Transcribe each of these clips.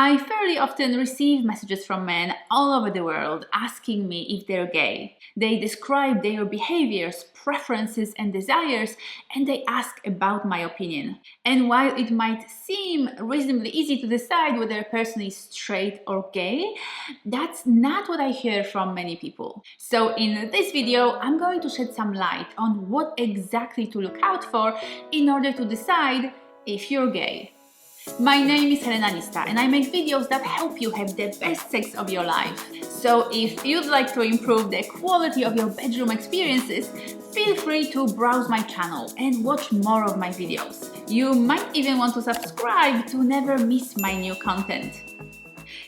I fairly often receive messages from men all over the world asking me if they're gay. They describe their behaviors, preferences, and desires, and they ask about my opinion. And while it might seem reasonably easy to decide whether a person is straight or gay, that's not what I hear from many people. So in this video, I'm going to shed some light on what exactly to look out for in order to decide if you're gay. My name is Helena Nista and I make videos that help you have the best sex of your life. So if you'd like to improve the quality of your bedroom experiences, feel free to browse my channel and watch more of my videos. You might even want to subscribe to never miss my new content.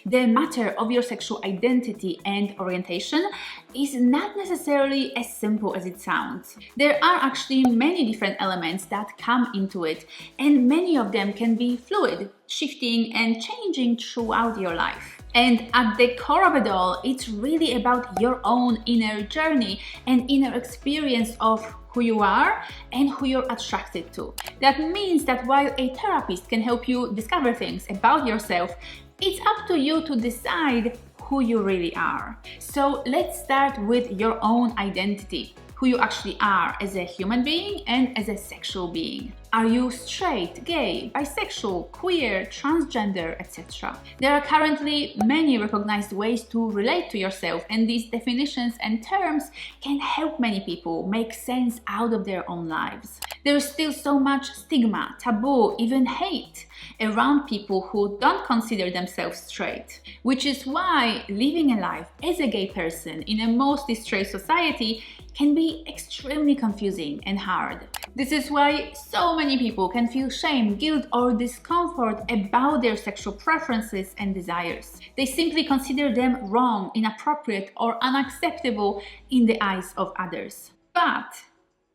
The matter of your sexual identity and orientation is not necessarily as simple as it sounds. There are actually many different elements that come into it, and many of them can be fluid, shifting and changing throughout your life. And at the core of it all, it's really about your own inner journey and inner experience of who you are and who you're attracted to. That means that while a therapist can help you discover things about yourself, it's up to you to decide who you really are. So let's start with your own identity, who you actually are as a human being and as a sexual being. Are you straight, gay, bisexual, queer, transgender, etc.? There are currently many recognized ways to relate to yourself, and these definitions and terms can help many people make sense out of their own lives. There is still so much stigma, taboo, even hate around people who don't consider themselves straight, which is why living a life as a gay person in a mostly straight society can be extremely confusing and hard. This is why so many people can feel shame, guilt, or discomfort about their sexual preferences and desires. They simply consider them wrong, inappropriate, or unacceptable in the eyes of others. But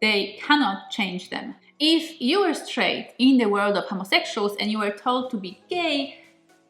they cannot change them. If you were straight in the world of homosexuals and you were told to be gay,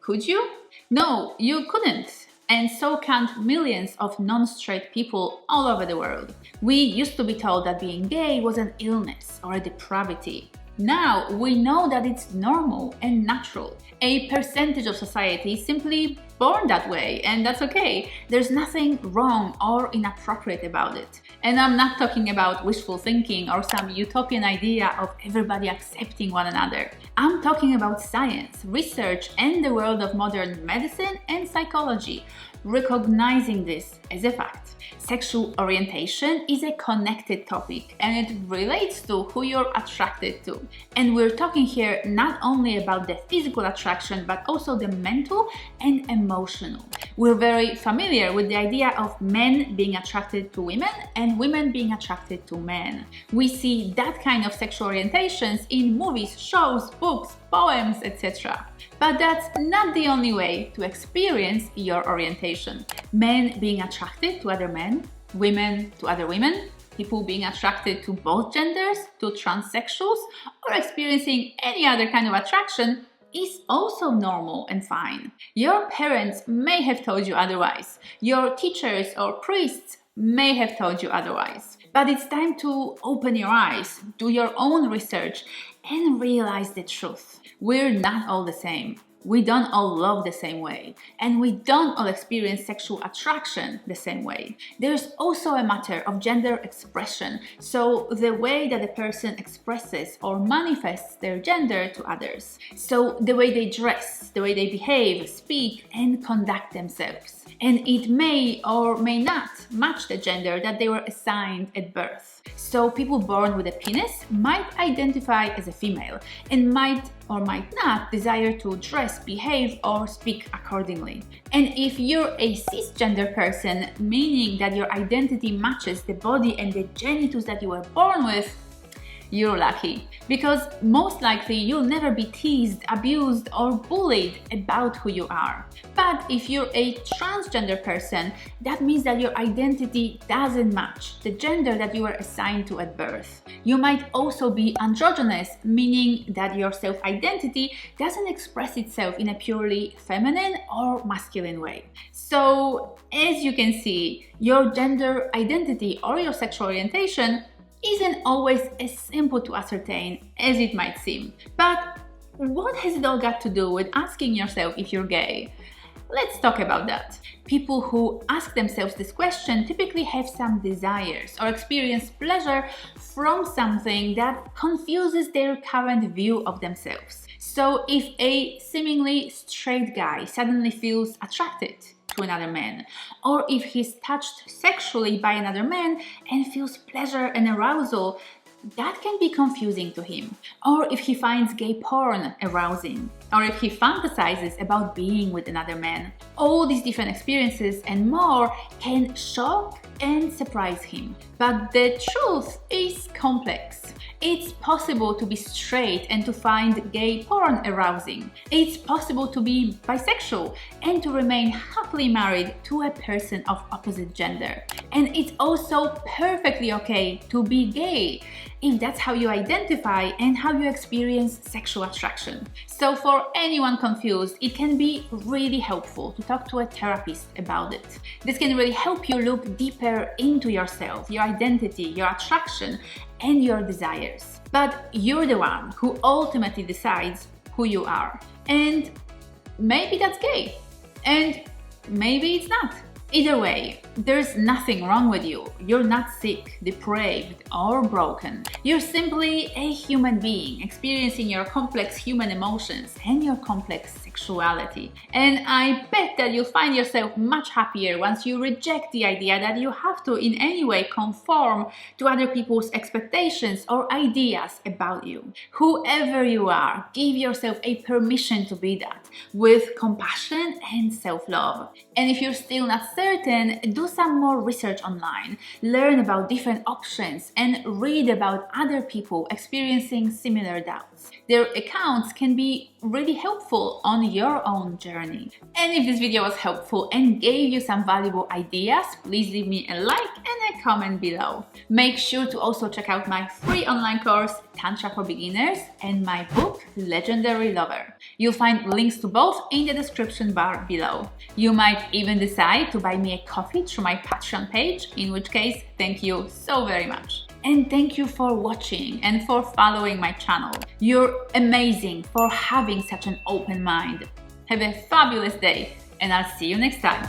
could you? No, you couldn't. And so can't millions of non-straight people all over the world. We used to be told that being gay was an illness or a depravity. Now we know that it's normal and natural. A percentage of society is simply born that way, and that's okay. There's nothing wrong or inappropriate about it. And I'm not talking about wishful thinking or some utopian idea of everybody accepting one another. I'm talking about science, research, and the world of modern medicine and psychology, recognizing this as a fact. Sexual orientation is a connected topic and it relates to who you're attracted to. And we're talking here not only about the physical attraction but also the mental and emotional. We're very familiar with the idea of men being attracted to women and women being attracted to men. We see that kind of sexual orientations in movies, shows, books, poems, etc. But that's not the only way to experience your orientation. Men being attracted to other men, women to other women, people being attracted to both genders, to transsexuals, or experiencing any other kind of attraction is also normal and fine. Your parents may have told you otherwise. Your teachers or priests may have told you otherwise. But it's time to open your eyes, do your own research, and realize the truth. We're not all the same. We don't all love the same way, and we don't all experience sexual attraction the same way. There's also a matter of gender expression, so the way that a person expresses or manifests their gender to others. So the way they dress, the way they behave, speak, and conduct themselves. And it may or may not match the gender that they were assigned at birth. So people born with a penis might identify as a female and might or might not desire to dress, behave, or speak accordingly. And if you're a cisgender person, meaning that your identity matches the body and the genitals that you were born with, you're lucky, because most likely you'll never be teased, abused, or bullied about who you are. But if you're a transgender person, that means that your identity doesn't match the gender that you were assigned to at birth. You might also be androgynous, meaning that your self-identity doesn't express itself in a purely feminine or masculine way. So, as you can see, your gender identity or your sexual orientation isn't always as simple to ascertain as it might seem. But What has it all got to do with asking yourself if you're gay? Let's talk about that. People who ask themselves this question typically have some desires or experience pleasure from something that confuses their current view of themselves. So if a seemingly straight guy suddenly feels attracted to another man, or if he's touched sexually by another man and feels pleasure and arousal, that can be confusing to him. Or if he finds gay porn arousing, or if he fantasizes about being with another man. All these different experiences and more can shock and surprise him. But the truth is complex. It's possible to be straight and to find gay porn arousing. It's possible to be bisexual and to remain happily married to a person of opposite gender. And it's also perfectly okay to be gay if that's how you identify and how you experience sexual attraction. So for anyone confused, it can be really helpful to talk to a therapist about it. This can really help you look deeper into yourself, your identity, your attraction, and your desires. But you're the one who ultimately decides who you are. And maybe that's gay, and maybe it's not. Either way, there's nothing wrong with you. You're not sick, depraved, or broken. You're simply a human being experiencing your complex human emotions and your complex sexuality. And I bet that you'll find yourself much happier once you reject the idea that you have to in any way conform to other people's expectations or ideas about you. Whoever you are, give yourself a permission to be that with compassion and self-love. And if you're still not certain, do some more research online, learn about different options, and read about other people experiencing similar doubts. Their accounts can be really helpful on your own journey. And if this video was helpful and gave you some valuable ideas, please leave me a like and a comment below. Make sure to also check out my free online course, Tantra for Beginners, and my book, Legendary Lover. You'll find links to both in the description bar below. You might even decide to buy me a coffee through my Patreon page, in which case, thank you so very much. And thank you for watching and for following my channel. You're amazing for having such an open mind. Have a fabulous day, and I'll see you next time.